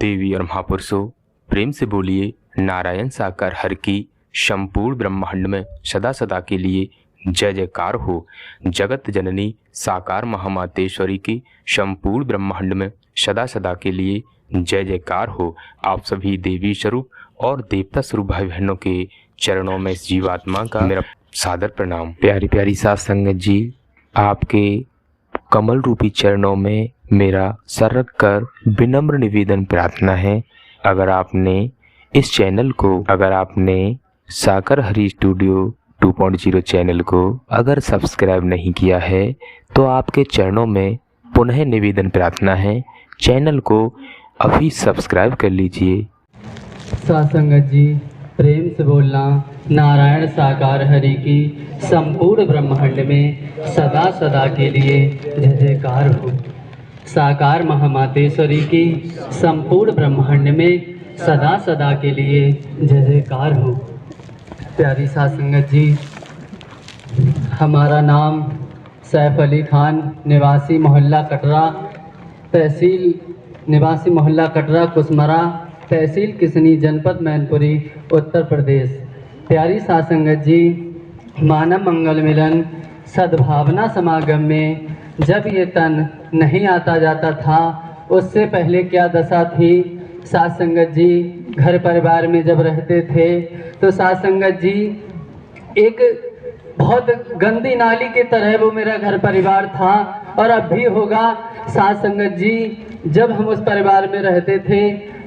देवी और महापुरुषों, प्रेम से बोलिए नारायण साकार हर की संपूर्ण ब्रह्मांड में सदा सदा के लिए जय जयकार हो। जगत जननी साकार महामातेश्वरी की संपूर्ण ब्रह्मांड में सदा सदा के लिए जय जयकार हो। आप सभी देवी स्वरूप और देवता स्वरूप भाई बहनों के चरणों में इस जीवात्मा का मेरा सादर प्रणाम। प्यारी प्यारी साथ संगत जी, आपके कमल रूपी चरणों में मेरा सर रख कर विनम्र निवेदन प्रार्थना है। अगर आपने इस चैनल को, अगर आपने साकर हरी स्टूडियो 2.0 चैनल को अगर सब्सक्राइब नहीं किया है तो आपके चरणों में पुनः निवेदन प्रार्थना है, चैनल को अभी सब्सक्राइब कर लीजिए। सत्संगत जी, प्रेम से बोलना नारायण साकार हरि की संपूर्ण ब्रह्मांड में सदा सदा के लिए जय जयकार हो। साकार महामातेश्वरी की संपूर्ण ब्रह्मांड में सदा सदा के लिए जय जयकार हो। प्यारी सत्संगत जी, हमारा नाम सैफ अली खान, निवासी मोहल्ला कटरा, तहसील निवासी मोहल्ला कटरा कुसमरा, तहसील किसनी, जनपद मैनपुरी, उत्तर प्रदेश। प्यारी सत्संगत जी, मानव मंगल मिलन सद्भावना समागम में जब ये तन नहीं आता जाता था, उससे पहले क्या दशा थी। सत्संगत जी, घर परिवार में जब रहते थे तो सत्संगत जी एक बहुत गंदी नाली की तरह वो मेरा घर परिवार था और अब भी होगा। सत्संगत जी, जब हम उस परिवार में रहते थे,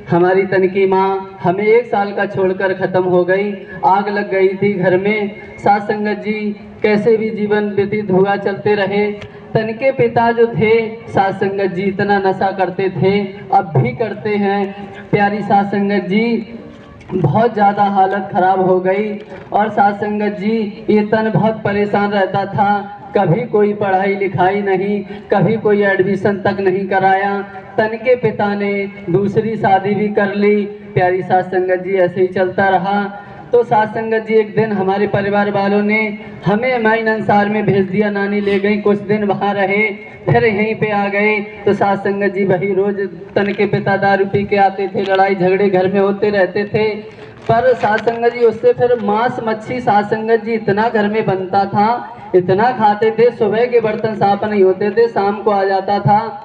हमारी तनकी माँ हमें 1 साल का छोड़कर ख़त्म हो गई, आग लग गई थी घर में। सत्संगत जी, कैसे भी जीवन व्यतीत हुआ चलते रहे। तनके पिता जो थे सत्संगत जी, इतना नशा करते थे, अब भी करते हैं। प्यारी सत्संगत जी, बहुत ज़्यादा हालत ख़राब हो गई और सत्संगत जी ये तन बहुत परेशान रहता था। कभी कोई पढ़ाई लिखाई नहीं, कभी कोई एडमिशन तक नहीं कराया। तन के पिता ने दूसरी शादी भी कर ली। प्यारी सत्संगत जी, ऐसे ही चलता रहा। तो सत्संगत जी, एक दिन हमारे परिवार वालों ने हमें माइन अंसार में भेज दिया, नानी ले गई, कुछ दिन वहाँ रहे, फिर यहीं पे आ गए। तो सत्संगत जी, वही रोज तन के पिता दारू पी के आते थे, लड़ाई झगड़े घर में होते रहते थे। पर सत्संगत जी, उससे फिर मांस मच्छी सत्संगत जी इतना घर में बनता था, इतना खाते थे, सुबह के बर्तन साफ नहीं होते थे, शाम को आ जाता था।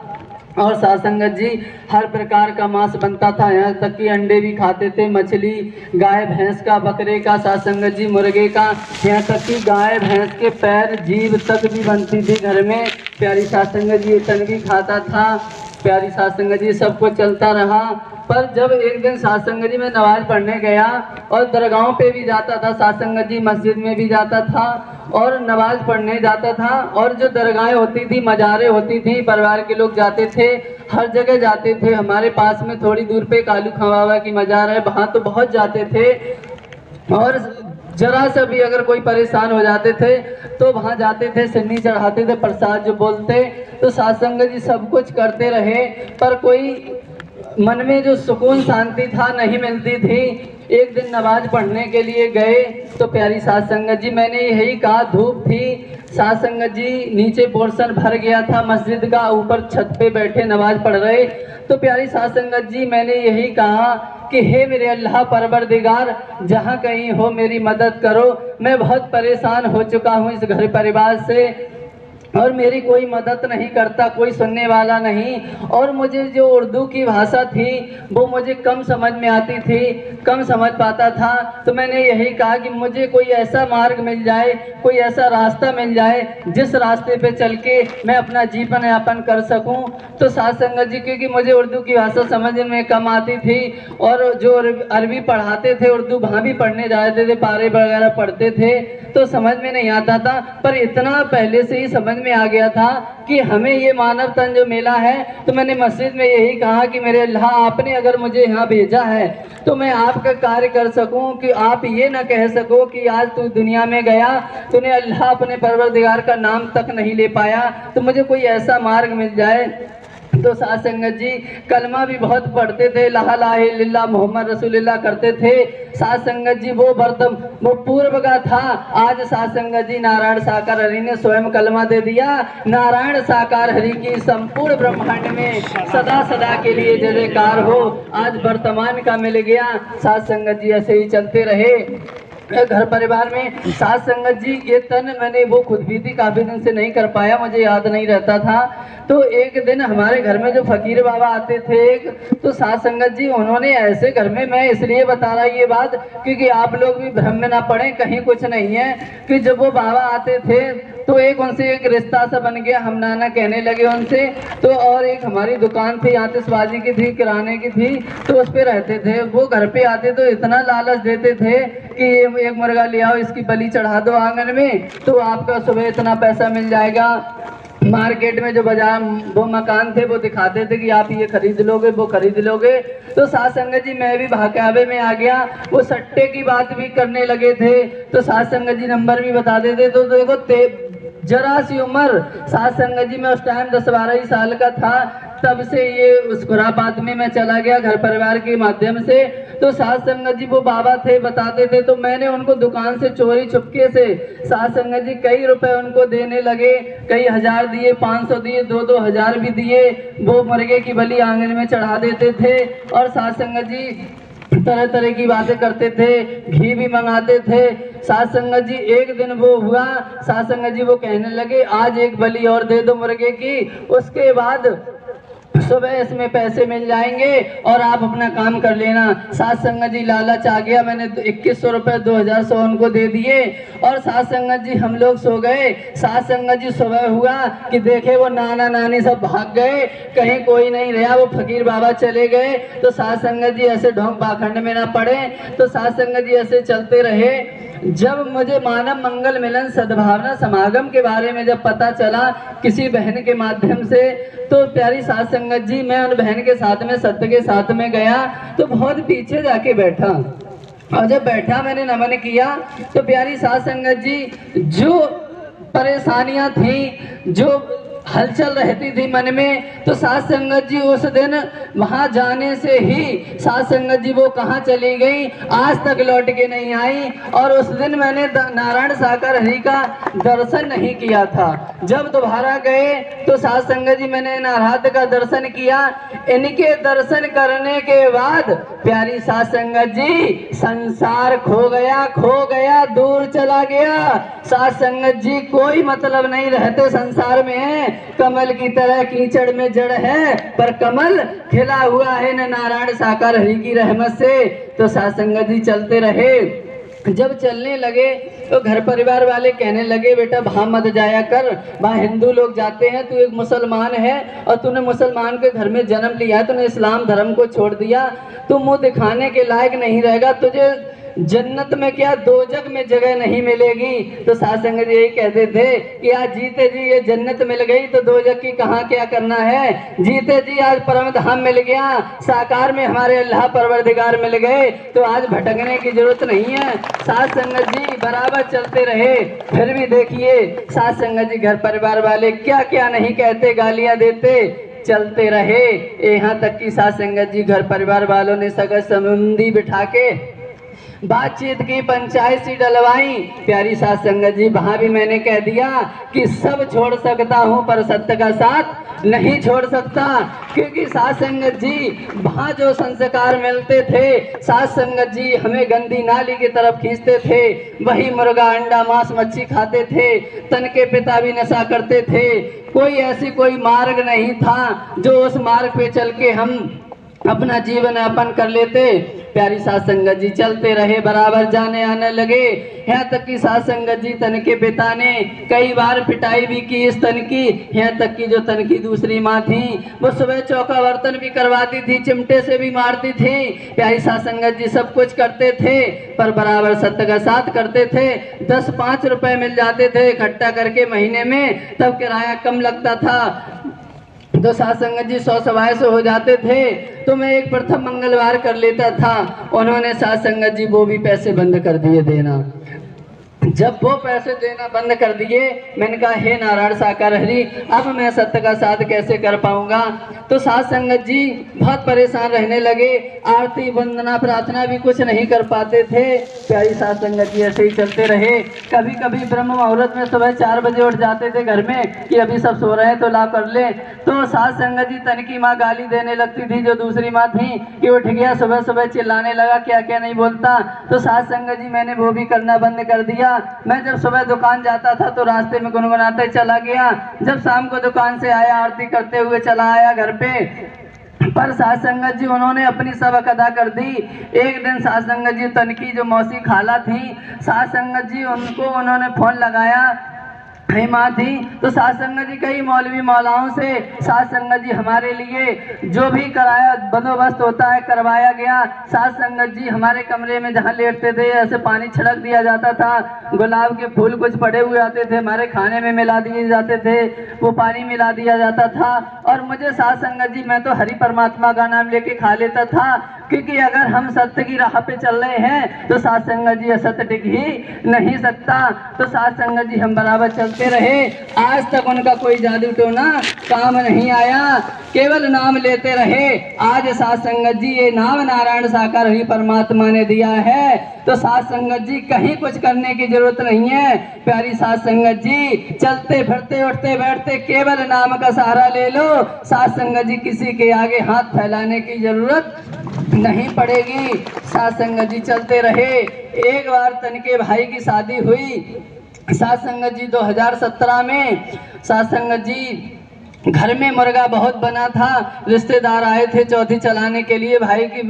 और सत्संगत जी, हर प्रकार का मांस बनता था, यहाँ तक कि अंडे भी खाते थे, मछली, गाय भैंस का, बकरे का, सत्संगत जी मुर्गे का, यहाँ तक कि गाय भैंस के पैर जीभ तक भी बनती थी घर में। प्यारी सत्संगत जी, तन भी खाता था। प्यारी सत्संगत जी, सब कुछ चलता रहा। पर जब एक दिन सत्संगत जी मैं नमाज पढ़ने गया और दरगाहों पे भी जाता था, सत्संगत जी मस्जिद में भी जाता था और नमाज पढ़ने जाता था। और जो दरगाहें होती थी, मज़ारें होती थी, परिवार के लोग जाते थे, हर जगह जाते थे। हमारे पास में थोड़ी दूर पे कालू खां बाबा की मज़ार है, वहाँ तो बहुत जाते थे। और जरा सा भी अगर कोई परेशान हो जाते थे तो वहाँ जाते थे, सिन्नी चढ़ाते थे, प्रसाद जो बोलते। तो सत्संगत जी सब कुछ करते रहे, पर कोई मन में जो सुकून शांति था नहीं मिलती थी। एक दिन नमाज पढ़ने के लिए गए तो प्यारी सत्संगत जी, मैंने यही कहा, धूप थी सत्संगत जी, नीचे पोर्शन भर गया था मस्जिद का, ऊपर छत पे बैठे नमाज पढ़ रहे। तो प्यारी सत्संगत जी, मैंने यही कहा कि हे मेरे अल्लाह परवरदिगार, जहाँ कहीं हो मेरी मदद करो। मैं बहुत परेशान हो चुका हूँ इस घर परिवार से और मेरी कोई मदद नहीं करता, कोई सुनने वाला नहीं। और मुझे जो उर्दू की भाषा थी वो मुझे कम समझ में आती थी, कम समझ पाता था। तो मैंने यही कहा कि मुझे कोई ऐसा मार्ग मिल जाए, कोई ऐसा रास्ता मिल जाए जिस रास्ते पे चल के मैं अपना जीवन यापन कर सकूं। तो सत्संगत जी, क्योंकि मुझे उर्दू की भाषा समझ में कम आती थी और जो अरबी पढ़ाते थे, उर्दू वहाँ भी पढ़ने जाते थे, पारे वगैरह पढ़ते थे, तो समझ में नहीं आता था। पर इतना पहले से ही समझ में आ गया था कि हमें ये मानव तन जो मिला है, तो मैंने मस्जिद में यही कहा कि मेरे अल्लाह, आपने अगर मुझे यहाँ भेजा है तो मैं आपका कार्य कर सकूं, कि आप ये ना कह सको कि आज तू दुनिया में गया, तूने अल्लाह अपने परवरदिगार का नाम तक नहीं ले पाया। तो मुझे कोई ऐसा मार्ग मिल जाए तो साथ संगत जी कलमा भी बहुत पढ़ते थे, ला इलाहा इल्लल्लाह मोहम्मद रसूलुल्लाह करते थे। साथ संगत जी वो पूर्व का था। आज साथ संगत जी नारायण साकार हरि ने स्वयं कलमा दे दिया। नारायण साकार हरि की संपूर्ण ब्रह्मांड में सदा सदा के लिए जय जयकार हो। आज वर्तमान का मिल गया। साथ संगत जी ऐसे ही चलते रहे घर परिवार में। साथ संगत जी ये तन मैंने वो खुद भी थी, काफी दिन से नहीं कर पाया, मुझे याद नहीं रहता था। तो एक दिन हमारे घर में जो फकीर बाबा आते थे तो साथ संगत जी उन्होंने ऐसे घर में, मैं इसलिए बता रहा ये बात क्योंकि आप लोग भी भ्रम में ना पड़े, कहीं कुछ नहीं है कि जब वो बाबा आते थे तो एक उनसे एक रिश्ता सा बन गया, हम नाना कहने लगे उनसे। तो और एक हमारी दुकान थी आतिशबाजी की थी, किराने की थी, तो उस पे रहते थे। वो घर पे आते तो इतना लालच देते थे कि एक मुर्गा ले आओ, इसकी बलि चढ़ा दो आंगन में तो आपका सुबह इतना पैसा मिल जाएगा। मार्केट में जो बाजार वो मकान थे वो दिखाते थे कि आप ये खरीद लोगे वो खरीद लोगे। तो साथ संगत जी मैं भी भाकावे में आ गया। वो सट्टे की बात भी करने लगे थे तो साथ संगत जी नंबर भी बता देते। तो देखो जरा सी उम्र साथ संगत जी में उस टाइम 10-12 साल का था, तब से ये उस खुरापात में मैं चला गया घर परिवार के माध्यम से। तो साथ संगत जी वो बाबा थे बताते थे, तो मैंने उनको दुकान से चोरी छुपके से साथ संगत जी कई रुपए उनको देने लगे, कई हजार दिए, 500 दिए, 2-2 हजार भी दिए। वो मुर्गे की बलि आंगन में चढ़ा देते थे और साथ संगत जी तरह तरह की बातें करते थे, घी भी मंगाते थे। साथ संगत जी एक दिन वो हुआ, साथ संगत जी वो कहने लगे आज एक बलि और दे दो मुर्गे की, उसके बाद सुबह इसमें पैसे मिल जाएंगे और आप अपना काम कर लेना। साथ संगत जी लालच आ गया, मैंने 2100 रुपये 2100 उनको दे दिए और साथ संगत जी हम लोग सो गए। साथ संगत जी सुबह हुआ कि देखे वो नाना नानी सब भाग गए, कहीं कोई नहीं रहा, वो फकीर बाबा चले गए। तो साथ संगत जी ऐसे ढोंग पाखंड में ना पड़े। तो साथ संगत जी ऐसे चलते रहे। जब मुझे मानव मंगल मिलन सद्भावना समागम के बारे में जब पता चला किसी बहन के माध्यम से, तो प्यारी साथ संगत जी मैं उन बहन के साथ में सत्य के साथ में गया तो बहुत पीछे जाके बैठा और जब बैठा मैंने नमन किया तो प्यारी साथ संगत जी जो परेशानियां थी, जो हलचल रहती थी मन में, तो साथ संगत जी उस दिन वहां जाने से ही साथ संगत जी वो कहाँ चली गई, आज तक लौट के नहीं आई। और उस दिन मैंने नारायण साकार हरि का दर्शन नहीं किया था। जब दोबारा गए तो साथ संगत जी मैंने नारायण का दर्शन किया। इनके दर्शन करने के बाद प्यारी साथ संगत जी संसार खो गया, दूर चला गया। साथ संगत जी कोई मतलब नहीं रहते संसार में, कमल की तरह कीचड़ में जड़ है पर कमल खिला हुआ है न नारायण साकार हरि की रहमत से। तो साथ संगत जी चलते रहे। जब चलने लगे तो घर परिवार वाले कहने लगे बेटा वहां मत जाया कर, वहां हिंदू लोग जाते हैं, तू एक मुसलमान है और तूने मुसलमान के घर में जन्म लिया है, तूने इस्लाम धर्म को छोड़ दिया, तू मुंह दिखाने के लायक नहीं रहेगा, तुझे जन्नत में क्या दोजख में जगह नहीं मिलेगी। तो साथ संगत यही कहते थे कि आज जीते जी ये जन्नत मिल गई तो दोजख की कहाँ क्या करना है, जीते जी आज परम धाम मिल गया, साकार में हमारे अल्लाह परवरदिगार मिल गए, तो आज भटकने की जरूरत नहीं है। साथ संगत जी बराबर चलते रहे। फिर भी देखिए साथ संगत जी घर परिवार वाले क्या क्या नहीं कहते, गालियां देते, चलते रहे। यहाँ तक कि साथ संगत जी घर परिवार वालों ने सगा संबंधी बिठा के बातचीत की, पंचायत सी डलवाई। प्यारी साथ संगत जी वहां भी मैंने कह दिया कि सब छोड़ सकता हूं पर सत्य का साथ नहीं छोड़ सकता, क्योंकि साथ संगत जी वहां जो संस्कार मिलते थे, साथ संगत जी हमें गंदी नाली की तरफ खींचते थे, वही मुर्गा अंडा मांस मच्छी खाते थे, तन के पिता भी नशा करते थे। कोई मार्ग नहीं था जो उस मार्ग पे चल के हम अपना जीवन यापन कर लेते। प्यारी साथ संगत जी चलते रहे, बराबर जाने आने लगे। यहाँ तक कि साथ संगत जी तन के पिता ने कई बार पिटाई भी की इस तन की। यहाँ तक कि जो तन की दूसरी माँ थी वो सुबह चौका बर्तन भी करवाती थी, चिमटे से भी मारती थी। प्यारी साथ संगत जी सब कुछ करते थे पर बराबर सत्य का साथ करते थे। 10-5 रुपए मिल जाते थे इकट्ठा करके महीने में, तब किराया कम लगता था, तो साथ संगत जी 100-125 हो जाते थे। तो मैं एक प्रथम मंगलवार कर लेता था, उन्होंने साथ संगत जी वो भी पैसे बंद कर दिए देना। जब वो पैसे देना बंद कर दिए, मैंने कहा हे नारायण साकार हरि, अब मैं सत्य का साथ कैसे कर पाऊंगा। तो साध संगत जी बहुत परेशान रहने लगे, आरती वंदना प्रार्थना भी कुछ नहीं कर पाते थे। प्यारी साध संगत जी ऐसे ही चलते रहे। कभी कभी ब्रह्म मुहूर्त में सुबह 4 बजे उठ जाते थे घर में कि अभी सब सो रहे हैं तो ला कर ले। तो साध संगत जी तनकी माँ गाली देने लगती थी, जो दूसरी माँ थी, कि उठ गया सुबह सुबह चिल्लाने लगा, क्या क्या नहीं बोलता। तो साध संगत जी मैंने वो भी करना बंद कर दिया। मैं जब सुबह दुकान जाता था तो रास्ते में गुनगुनाते चला गया, जब शाम को दुकान से आया आरती करते हुए चला आया घर पे। पर साध संगत जी उन्होंने अपनी सबक अदा कर दी। एक दिन साध संगत जी तनकी जो मौसी खाला थी, साध संगत जी उनको उन्होंने फोन लगाया, है माँ थी। तो साध संगत जी कई मौलवी मौलाओं से साध संगत जी हमारे लिए जो भी कराया बंदोबस्त होता है करवाया गया। साध संगत जी हमारे कमरे में जहाँ लेटते थे ऐसे पानी छिड़क दिया जाता था, गुलाब के फूल कुछ पड़े हुए आते थे हमारे खाने में मिला दिए जाते थे, वो पानी मिला दिया जाता था। और मुझे साध संगत जी मैं तो हरि परमात्मा का नाम लेके खा लेता था, क्योंकि अगर हम सत्य की राह पे चल रहे हैं तो साध संगत जी असत्य टिक ही नहीं सकता। तो साध संगत जी हम बराबर चलते रहे, आज तक उनका कोई जादू टोना काम नहीं आया, केवल नाम लेते रहे। आज साध संगत जी ये नाम नारायण साकार हरि परमात्मा ने दिया है, तो साध संगत जी कहीं कुछ करने की जरूरत नहीं है। प्यारी साध संगत जी चलते फिरते उठते बैठते केवल नाम का सहारा ले लो, साध संगत जी किसी के आगे हाथ फैलाने की जरूरत नहीं पड़ेगी। साध संगत जी चलते रहे। एक बार तनके भाई की शादी हुई, साध संगत जी 2017 में। साध संगत जी घर में मुर्गा बहुत बना था, रिश्तेदार आए थे चौथी चलाने के लिए भाई की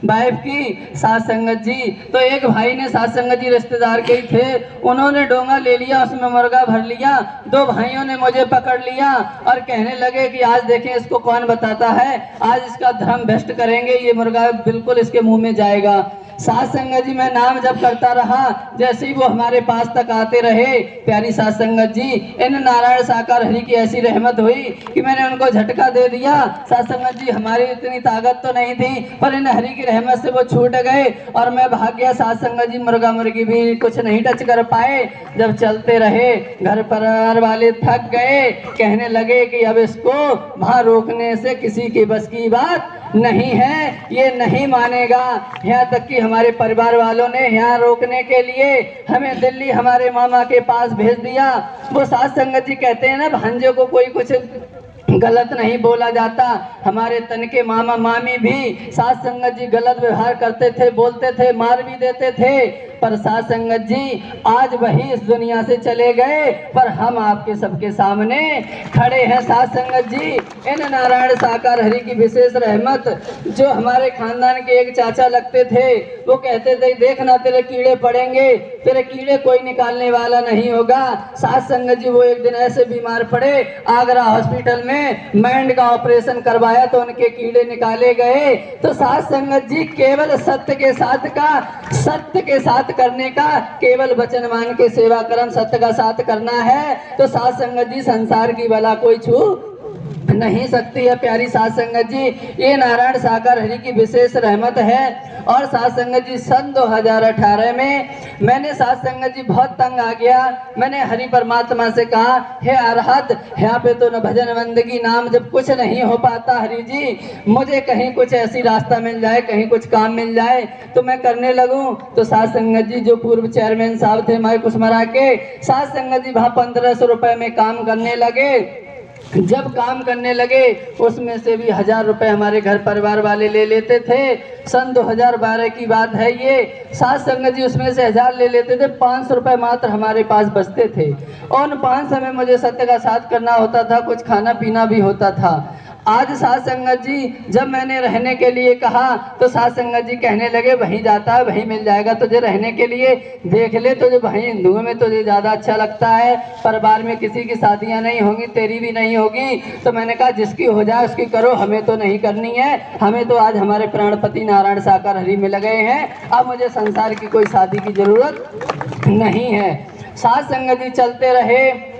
वाइफ की, साध संगत जी। तो एक भाई ने साध संगत जी रिश्तेदार के ही थे, उन्होंने डोंगा ले लिया, उसमें मुर्गा भर लिया। दो भाइयों ने मुझे पकड़ लिया और कहने लगे कि आज देखें इसको कौन बताता है, आज इसका धर्म भ्रष्ट करेंगे, ये मुर्गा बिल्कुल इसके मुंह में जाएगा। साध संगत जी मैं नाम जब करता रहा, जैसे ही वो हमारे पास तक आते रहे, प्यारी साध संगत जी इन नारायण साकार हरि की ऐसी रहमत हुई कि मैंने उनको झटका दे दिया। साध संगत जी हमारी इतनी ताकत तो नहीं थी, पर इन हरि की रहमत से वो छूट गए और मैं भाग गया। साध संगत जी मुर्गा मुर्गी भी कुछ नहीं टच कर पाए। जब चलते रहे घर परिवार वाले थक गए, कहने लगे कि अब इसको वहां रोकने से किसी की बस की बात नहीं है, ये नहीं मानेगा। यहाँ तक कि हमारे परिवार वालों ने यहाँ रोकने के लिए हमें दिल्ली हमारे मामा के पास भेज दिया। वो साध संगत जी कहते हैं ना, भांजे को कोई कुछ गलत नहीं बोला जाता। हमारे तनके मामा मामी भी साध संगत जी गलत व्यवहार करते थे, बोलते थे, मार भी देते थे, पर साध संगत जी आज वही इस दुनिया से चले गए, पर हम आपके सबके सामने खड़े हैं। साध संगत जी इन नारायण साकार हरि की विशेष रहमत, जो हमारे खानदान के एक चाचा लगते थे, वो कहते थे देखना तेरे कीड़े पड़ेंगे, तेरे कीड़े कोई निकालने वाला नहीं होगा। साध संगत जी वो एक दिन ऐसे बीमार पड़े, आगरा हॉस्पिटल में माइंड का ऑपरेशन करवाया तो उनके कीड़े निकाले गए। तो साध संगत जी केवल सत्य के साथ करने का, केवल वचन मान के सेवा कर्म सत्य का साथ करना है, तो साध संगत जी संसार की भला कोई छू नहीं सकती है। प्यारी साध संगत जी ये नारायण साकार हरि की विशेष रहमत है। और साध संगत जी सन 2018 में मैंने साध संगत जी बहुत तंग आ गया, मैंने हरि परमात्मा से कहा हे अरहत, यहाँ पे तो न भजन बंदगी नाम जब कुछ नहीं हो पाता, हरि जी मुझे कहीं कुछ ऐसी रास्ता मिल जाए, कहीं कुछ काम मिल जाए तो मैं करने लगूं। तो साध संगत जी जो पूर्व चेयरमैन साहब थे हमारे कुसमरा के, साध संगत जी वहाँ 1500 रुपए में काम करने लगे। जब काम करने लगे उसमें से भी 1000 रुपए हमारे घर परिवार वाले ले लेते थे। सन 2012 की बात है ये। साध संगत जी उसमें से 1000 ले लेते थे, 500 रुपए मात्र हमारे पास बचते थे। और उन 500 में मुझे सत्य का साथ करना होता था, कुछ खाना पीना भी होता था। आज साध संगत जी जब मैंने रहने के लिए कहा तो साध संगत जी कहने लगे वहीं जाता है, वहीं मिल जाएगा तुझे रहने के लिए, देख ले तुझे वहीं हिंदुओं में तुझे ज़्यादा अच्छा लगता है, परिवार में किसी की शादियां नहीं होंगी, तेरी भी नहीं होगी। तो मैंने कहा जिसकी हो जाए उसकी करो, हमें तो नहीं करनी है, हमें तो आज हमारे प्राणपति नारायण साकार हरि में लगे हैं, अब मुझे संसार की कोई शादी की जरूरत नहीं है। साध संगत जी चलते रहे।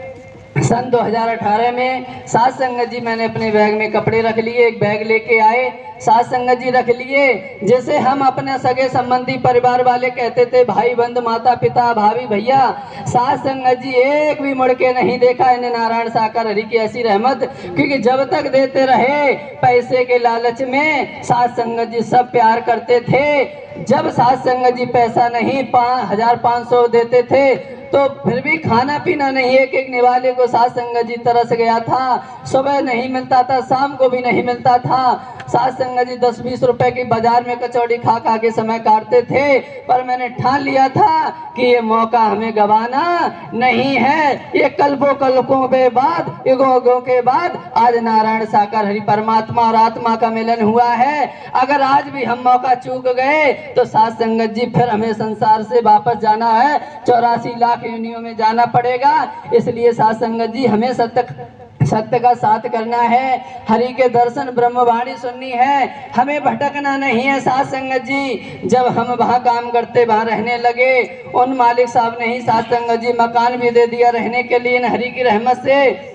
सन 2018 में साथ संगत जी मैंने अपने बैग में कपड़े रख लिए, एक बैग लेके आए, साथ संगत जी रख लिए। जैसे हम अपने सगे संबंधी परिवार वाले कहते थे, भाई बंधु माता पिता भाभी भैया, साथ संगत जी एक भी मुड़ के नहीं देखा इन्हें नारायण साकार हरि की ऐसी रहमत, क्योंकि जब तक देते रहे पैसे के लालच में साथ संगत जी सब प्यार करते थे। जब साथ संगत जी पैसा नहीं 1500 देते थे तो फिर भी खाना पीना नहीं, एक एक निवाले को साथ संगत जी तरस गया था। सुबह नहीं मिलता था, शाम को भी नहीं मिलता था। साथ संगत जी 10-20 रुपए की बाजार में कचौड़ी खा खा के समय काटते थे। पर मैंने ठान लिया था कि ये मौका हमें गंवाना नहीं है। ये कल्पों कल्पों के बाद, युगों के बाद आज नारायण साकार हरि परमात्मा और आत्मा का मिलन हुआ है। अगर आज भी हम मौका चूक गए तो साथ संगत जी फिर हमें संसार से वापस जाना है, 84 लाख योनियों में जाना पड़ेगा। इसलिए साथ संगत जी हमें सत्य का साथ करना है, हरि के दर्शन ब्रह्मवाणी सुननी है, हमें भटकना नहीं है। साथ संगत जी जब हम वहाँ काम करते वहाँ रहने लगे, उन मालिक साहब ने ही साथ संगत जी मकान भी दे दिया रहने के लिए। हरि की रहमत से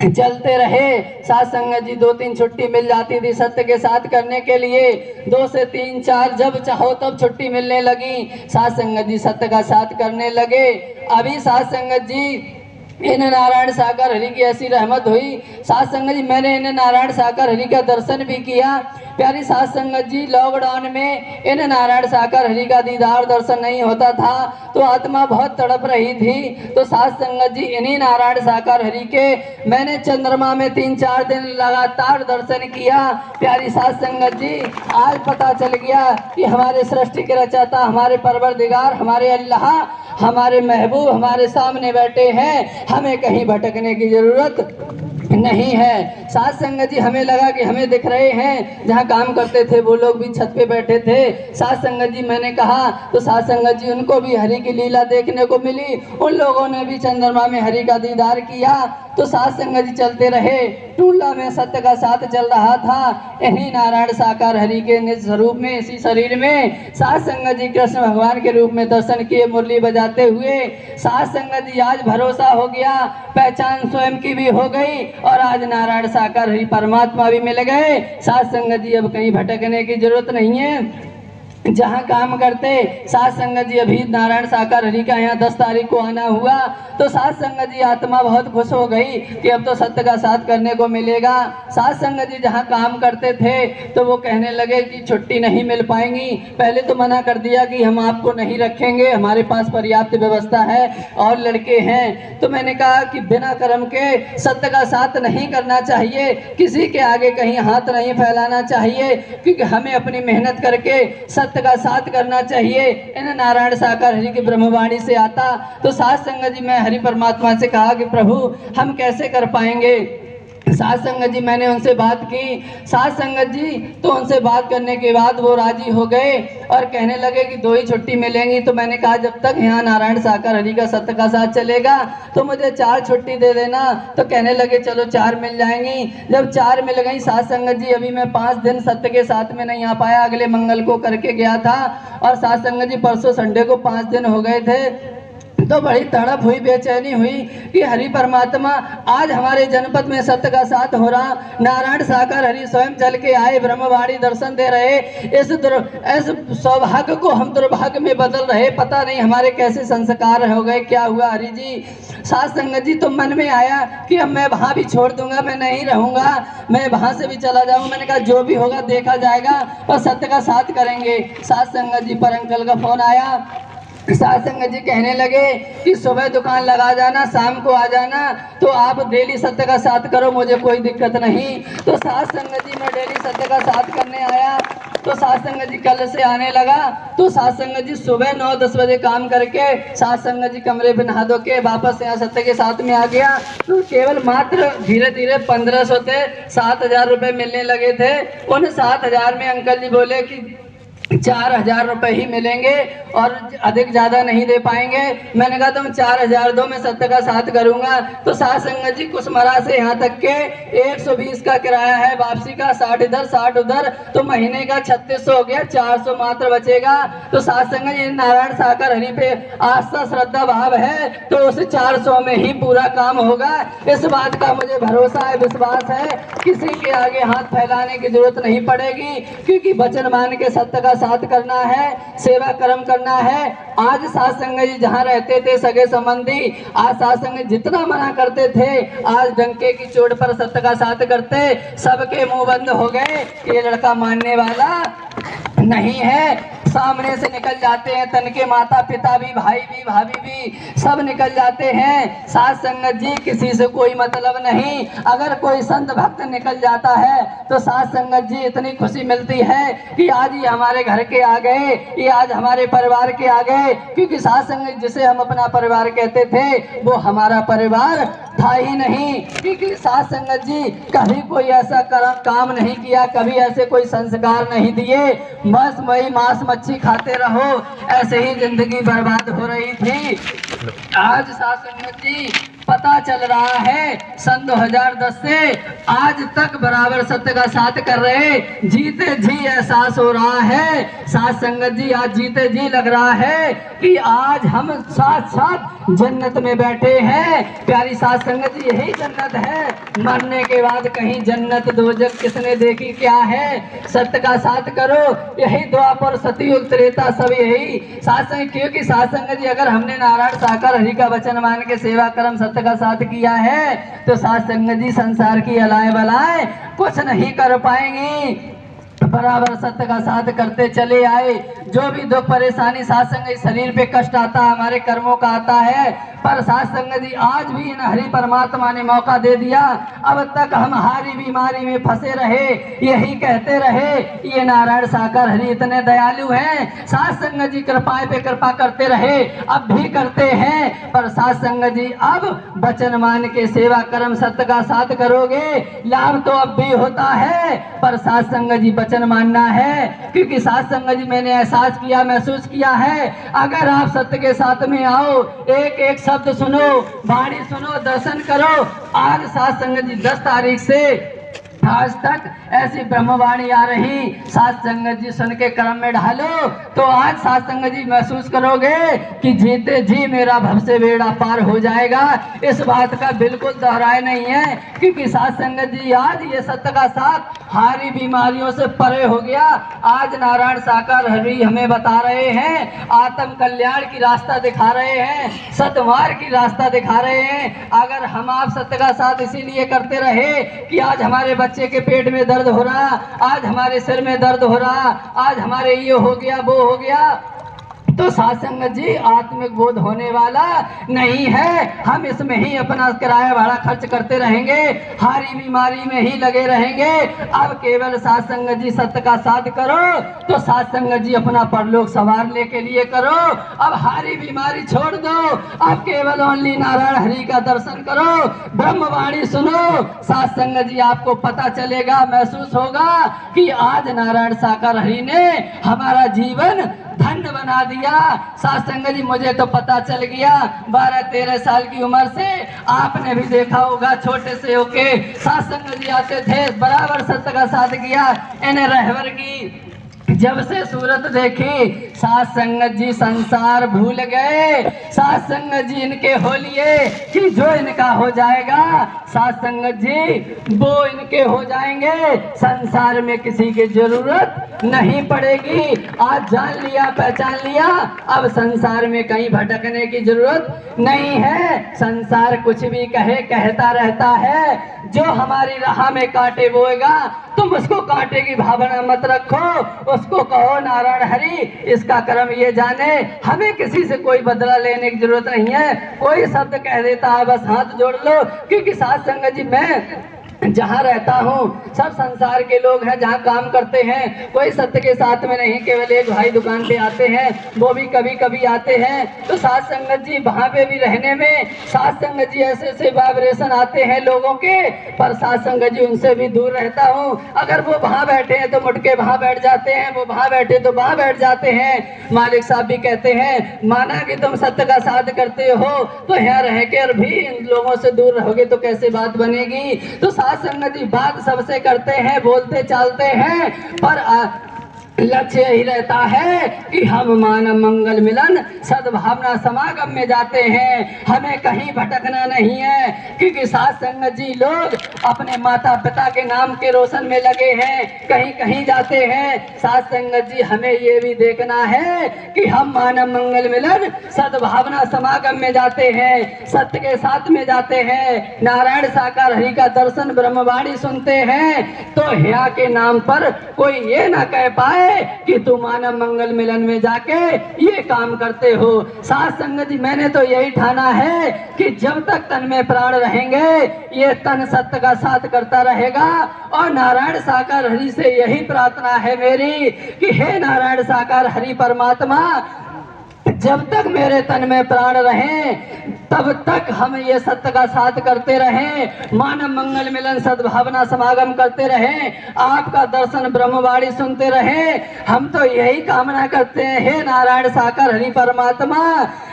चलते रहे। साथ संगत जी 2-3 छुट्टी मिल जाती थी सत्य के साथ करने के लिए, 2 से 3 4 जब चाहो तब छुट्टी मिलने लगी। साथ संगत जी सत्य का साथ करने लगे। अभी साथ संगत जी इन नारायण साकार हरि की ऐसी रहमत हुई, साथ संगत जी मैंने इन नारायण साकार हरि का दर्शन भी किया। प्यारी साथ संगत जी लॉकडाउन में इन नारायण साकार हरि का दीदार दर्शन नहीं होता था तो आत्मा बहुत तड़प रही थी। तो साथ संगत जी इन्हीं नारायण साकार हरि के मैंने चंद्रमा में 3-4 दिन लगातार दर्शन किया। प्यारी साथ संगत जी आज पता चल गया कि हमारे सृष्टि के रचयिता, हमारे परवरदिगार, हमारे अल्लाह, हमारे महबूब हमारे सामने बैठे हैं। हमें कहीं भटकने की जरूरत नहीं है। साथ संगत जी हमें लगा कि हमें दिख रहे हैं, जहाँ काम करते थे वो लोग भी छत पे बैठे थे। साथ संगत जी मैंने कहा तो साथ संगत जी उनको भी हरि की लीला देखने को मिली, उन लोगों ने भी चंद्रमा में हरि का दीदार किया। तो साथ संगत जी चलते रहे, टूला में सत्य का साथ चल रहा था। यही नारायण साकार हरि के निज स्वरूप में, इसी शरीर में साथ संगत जी कृष्ण भगवान के रूप में दर्शन किए मुरली बजाते हुए। साथ संगत जी आज भरोसा हो गया, पहचान स्वयं की भी हो गई और आज नारायण साकार हरि परमात्मा भी मिल गए। साथ संगत जी अब कहीं भटकने की जरूरत नहीं है। जहाँ काम करते साथ संगत जी अभी नारायण साकार हरि का यहाँ 10 तारीख को आना हुआ तो साथ संगत जी आत्मा बहुत खुश हो गई कि अब तो सत्य का साथ करने को मिलेगा। साथ संगत जी जहाँ काम करते थे तो वो कहने लगे कि छुट्टी नहीं मिल पाएंगी। पहले तो मना कर दिया कि हम आपको नहीं रखेंगे, हमारे पास पर्याप्त व्यवस्था है और लड़के हैं। तो मैंने कहा कि बिना कर्म के सत्य का साथ नहीं करना चाहिए, किसी के आगे कहीं हाथ नहीं फैलाना चाहिए, क्योंकि हमें अपनी मेहनत करके सत्य का साथ करना चाहिए। इन नारायण साकार हरि की ब्रह्मवाणी से आता। तो साथ संगत जी मैं हरि परमात्मा से कहा कि प्रभु हम कैसे कर पाएंगे। साथ संगत जी मैंने उनसे बात की। साथ संगत जी तो उनसे बात करने के बाद वो राजी हो गए और कहने लगे कि 2 ही छुट्टी मिलेंगी। तो मैंने कहा जब तक यहाँ नारायण साकार हरि का सत्य का साथ चलेगा तो मुझे 4 छुट्टी दे देना। तो कहने लगे चलो 4 मिल जाएंगी। जब 4 मिल गई साथ संगत जी अभी मैं 5 दिन सत्य के साथ में नहीं आ पाया, अगले मंगल को करके गया था और साथ संगत जी परसों संडे को 5 दिन हो गए थे। तो बड़ी तड़प हुई, बेचैनी हुई कि हरि परमात्मा आज हमारे जनपद में सत्य का साथ हो रहा, नारायण साकार हरि स्वयं चल के आए, ब्रह्मवाणी दर्शन दे रहे, इस सौभाग्य को हम दुर्भाग्य में बदल रहे। पता नहीं हमारे कैसे संस्कार हो गए, क्या हुआ हरि जी। साथ संगत जी तो मन में आया कि अब मैं वहाँ भी छोड़ दूंगा, मैं नहीं रहूंगा, मैं वहाँ से भी चला जाऊंगा। मैंने कहा जो भी होगा देखा जाएगा और सत्य का साथ करेंगे। साथ संगत जी पर अंकल का फोन आया। साथ संगत जी कहने लगे कि सुबह दुकान लगा जाना, शाम को आ जाना, तो आप डेली सत्य का साथ करो, मुझे कोई दिक्कत नहीं। तो साथ संगत जी मैं डेली सत्य का साथ करने आया। तो साथ संगत जी कल से आने लगा। तो साथ संगत जी सुबह 9-10 बजे काम करके साथ संगत जी कमरे पे नहा धो के वापस यहाँ सत्य के साथ में आ गया। तो केवल मात्र धीरे धीरे 1500 से 7000 रुपये मिलने लगे थे। उन 7000 में अंकल जी बोले कि 4,000 रुपए ही मिलेंगे और अधिक ज़्यादा नहीं दे पाएंगे। मैंने कहा तुम 4,000 दो, मैं 70 का साथ करूंगा। तो साथ संगत जी कुसमरा से यहाँ तक के 120 का किराया है, वापसी का 60 इधर 60 उधर, तो महीने का 3600 हो गया, 400 मात्र बचेगा। तो साथ संगत जी नारायण साकर हरि पे आस्था श्रद्धा भाव है तो उस 400 में ही पूरा काम होगा। इस बात का मुझे भरोसा है, विश्वास है, किसी के आगे हाथ फैलाने की जरूरत नहीं पड़ेगी, क्योंकि वचन मान के सत्य का साथ करना है, सेवा कर्म करना है। आज साथ संगत जी जहाँ रहते थे सगे संबंधी, आज साथ संगत जितना मना करते थे, आज डंके की चोट पर सत्य का साथ करते, सबके मुंह बंद हो गए। ये लड़का मानने वाला नहीं है। सामने से निकल जाते हैं, तन के माता पिता भी, भाई भी, भाभी भी, सब निकल जाते हैं। साथ संगत जी किसी से कोई मतलब नहीं। अगर कोई संत भक्त निकल जाता है तो साथ संगत जी इतनी खुशी मिलती है कि आज ये हमारे घर के आ गए, ये आज हमारे परिवार के आ गए। क्योंकि साथ संगत जिसे हम अपना परिवार कहते थे वो हमारा परिवार था ही नहीं। क्योंकि साथ संगत जी कभी कोई ऐसा काम नहीं किया, कभी ऐसे कोई संस्कार नहीं दिए। बस वही मांस मच्छी खाते रहो, ऐसे ही जिंदगी बर्बाद हो रही थी। आज साथ संगत जी पता चल रहा है सन 2010 से आज तक बराबर सत्य का साथ कर रहे, जीते जी एहसास हो रहा है। साथ संगत जी आज जीते जी लग रहा है कि आज हम साथ साथ जन्नत में बैठे हैं। प्यारी साथ संगत जी यही जन्नत है। मरने के बाद कहीं जन्नत दोजख किसने देखी क्या है। सत्य का साथ करो, यही द्वापर सतयुग त्रेता सब यही साथ संगत। क्योंकि साथ संगत जी अगर हमने नारायण साकर हरि का वचन मान के सेवा कर्म सत्य का साथ किया है तो साथ संगत जी संसार की अलाए बलाए कुछ नहीं कर पाएंगी। बराबर सत्य का साथ करते चले आए। जो भी दुख परेशानी साथ संगत शरीर पे कष्ट आता है हमारे कर्मों का आता है, पर साथ संगत जी आज भी इन हरि परमात्मा ने मौका दे दिया। अब तक हम हारी बीमारी में फंसे रहे, यही कहते रहे ये नारायण साकर हरि इतने दयालु हैं। साथ संगत जी कृपाएं पे कृपा करते रहे, अब भी करते हैं। पर साथ संगत जी अब वचन मान के सेवा कर्म सत्य का साथ करोगे, लाभ तो अब भी होता है, पर साथ संगत जी वचन मानना है। क्योंकि साथ संगत जी मैंने एहसास किया, महसूस किया है, अगर आप सत्य के साथ में आओ, एक एक शब्द सुनो, वाणी सुनो, दर्शन करो। आज साथ संगत जी 10 तारीख से आज तक ऐसी ब्रह्मवाणी आ रही, साथ संगत जी सुन के कर्म में ढालो तो आज साथ संगत जी महसूस करोगे कि जीते जी मेरा भव से बेड़ा पार हो जाएगा। इस बात का बिल्कुल दोहराए नहीं है। क्योंकि साथ संगत जी आज ये सत्य का साथ हारी बीमारियों से परे हो गया। आज नारायण साकार हरि हमें बता रहे हैं, आत्म कल्याण की रास्ता दिखा रहे हैं, सतमार्ग की रास्ता दिखा रहे हैं। अगर हम आप सत्य का साथ इसीलिए करते रहे कि आज हमारे बच्चे के पेट में दर्द हो रहा, आज हमारे सिर में दर्द हो रहा, आज हमारे ये हो गया वो हो गया, तो साथ संगत जी आत्मिक बोध होने वाला नहीं है। हम इसमें ही अपना किराया भाड़ा खर्च करते रहेंगे, हारी बीमारी में ही लगे रहेंगे। अब केवल साथ संगत जी सत्य का साथ करो तो साथ संगत जी अपना परलोक संवारने के लिए करो। अब हारी बीमारी छोड़ दो, अब केवल ओनली नारायण हरि का दर्शन करो, ब्रह्मवाणी सुनो। साथ संगत जी आपको पता चलेगा, महसूस होगा कि आज नारायण साकार हरि ने हमारा जीवन धन्य बना दिया। साथ संगत जी मुझे तो पता चल गया, 12-13 साल की उम्र से आपने भी देखा होगा, छोटे से होके साथ संगत जी आते थे, बराबर सत्य का साथ किया। इन्हें रहबर की जब से सूरत देखी साथ संगत जी संसार भूल गए। साथ संगत जी इनके हो लिए कि जो इनका हो जाएगा, साथ संगत जी वो इनके हो जाएंगे, संसार में किसी की जरूरत नहीं पड़ेगी। आज जान लिया, पहचान लिया, अब संसार में कहीं भटकने की जरूरत नहीं है। संसार कुछ भी कहे, कहता रहता है, जो हमारी राह में कांटे बोएगा तुम उसको कांटे की भावना मत रखो, उसको कहो नारायण हरि इसका कर्म ये जाने। हमें किसी से कोई बदला लेने की जरूरत नहीं है। कोई शब्द कह देता है बस हाथ जोड़ लो। क्योंकि साथ संगत जी मैं जहाँ रहता हूँ सब संसार के लोग हैं, जहाँ काम करते हैं कोई सत्य के साथ में नहीं, केवल एक भाई दुकान पे आते हैं, वो भी कभी कभी आते हैं। तो साथ संगत जी वहाँ पे भी रहने में साथ संगत जी ऐसे ऐसे वाइब्रेशन आते हैं लोगों के, पर साथ संगत जी उनसे भी दूर रहता हूँ। अगर वो वहाँ बैठे हैं तो मुड़ के वहाँ बैठ जाते हैं, वो वहाँ बैठे तो वहाँ बैठ जाते हैं। मालिक साहब भी कहते हैं माना कि तुम सत्य का साथ करते हो तो यहाँ रह कर भी इन लोगों से दूर रहोगे तो कैसे बात बनेगी। तो संगति बात सबसे करते हैं, बोलते चालते हैं, पर लक्ष्य यही रहता है कि हम मानव मंगल मिलन सद्भावना समागम में जाते हैं, हमें कहीं भटकना नहीं है। क्योंकि साथ संगत जी लोग अपने माता पिता के नाम के रोशन में लगे हैं, कहीं कहीं जाते हैं। साथ संगत जी हमें ये भी देखना है कि हम मानव मंगल मिलन सद्भावना समागम में जाते हैं, सत्य के साथ में जाते हैं, नारायण साकार हरि का दर्शन ब्रह्मवाणी सुनते हैं। तो यहाँ के नाम पर कोई ये ना कह पाए कि तू मानव मंगल मिलन में जाके ये काम करते हो। साथ संगत जी मैंने तो यही ठाना है कि जब तक तन में प्राण रहेंगे ये तन सत्य का साथ करता रहेगा। और नारायण साकार हरि से यही प्रार्थना है मेरी कि हे नारायण साकार हरि परमात्मा, जब तक मेरे तन में प्राण रहे तब तक हम ये सत्य का साथ करते रहें, मानव मंगल मिलन सद्भावना समागम करते रहें, आपका दर्शन ब्रह्मवाणी सुनते रहें। हम तो यही कामना करते हैं हे नारायण साकार हरि परमात्मा,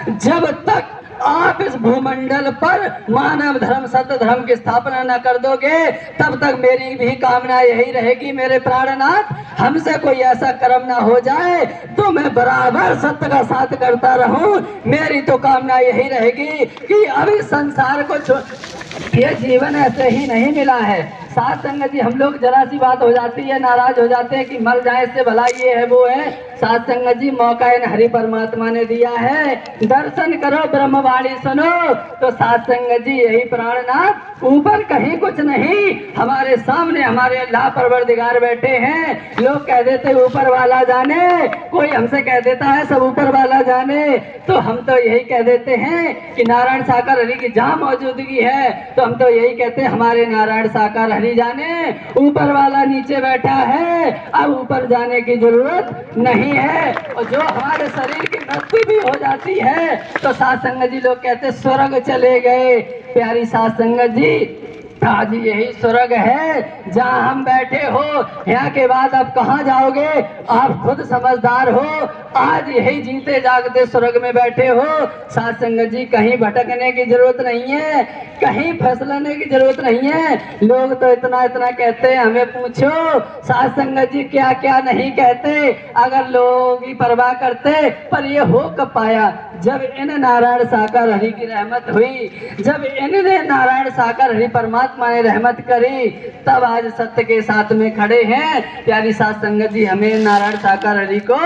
जब तक आप इस भूमंडल पर मानव धर्म सत्य धर्म की स्थापना न कर दोगे तब तक मेरी भी कामना यही रहेगी मेरे प्राणनाथ, हमसे कोई ऐसा कर्म ना हो जाए तो मैं बराबर सत्य का साथ करता रहूं। मेरी तो कामना यही रहेगी कि अभी संसार को ये जीवन ऐसे ही नहीं मिला है। साथ संगत जी हम लोग जरा सी बात हो जाती है नाराज हो जाते हैं कि मर जाए से भला ये है वो है। साथ संगत जी मौका इन हरि परमात्मा ने दिया है, दर्शन करो ब्रह्मवाणी सुनो। तो साथ संगत जी यही प्राणनाथ, ऊपर कहीं कुछ नहीं, हमारे सामने हमारे अल्लाह परवरदिगार बैठे हैं। लोग कह देते ऊपर वाला जाने, कोई हमसे कह देता है सब ऊपर वाला जाने, तो हम तो यही कह देते हैं कि नारायण साकार हरि की जहाँ मौजूदगी है तो हम तो यही कहते हैं हमारे नारायण साकार हरि जाने, ऊपर वाला नीचे बैठा है, अब ऊपर जाने की जरूरत नहीं है। और जो हमारे शरीर की मृत्यु भी हो जाती है तो साथ संगत जी लोग कहते स्वर्ग चले गए। प्यारी साथ संगत जी आज यही स्वर्ग है जहाँ हम बैठे हो, यहाँ के बाद अब कहाँ जाओगे आप खुद समझदार हो। आज यही जीते जागते स्वर्ग में बैठे हो। साथ संगत जी कहीं भटकने की जरूरत नहीं है, कहीं फसलने की जरूरत नहीं है। लोग तो इतना इतना कहते हैं, हमें पूछो साथ संगत जी क्या क्या नहीं कहते। अगर लोग ही परवाह करते, पर ये हो कब पाया जब इन नारायण साकार हरि की रहमत हुई, जब इन्हें नारायण साकार हरि परमात्मा ने रहमत करी, तब आज सत्य के साथ में खड़े हैं। प्यारी साथ संगत जी हमें नारायण साकार हरि को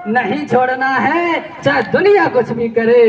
नहीं छोड़ना है, चाहे दुनिया कुछ भी करे।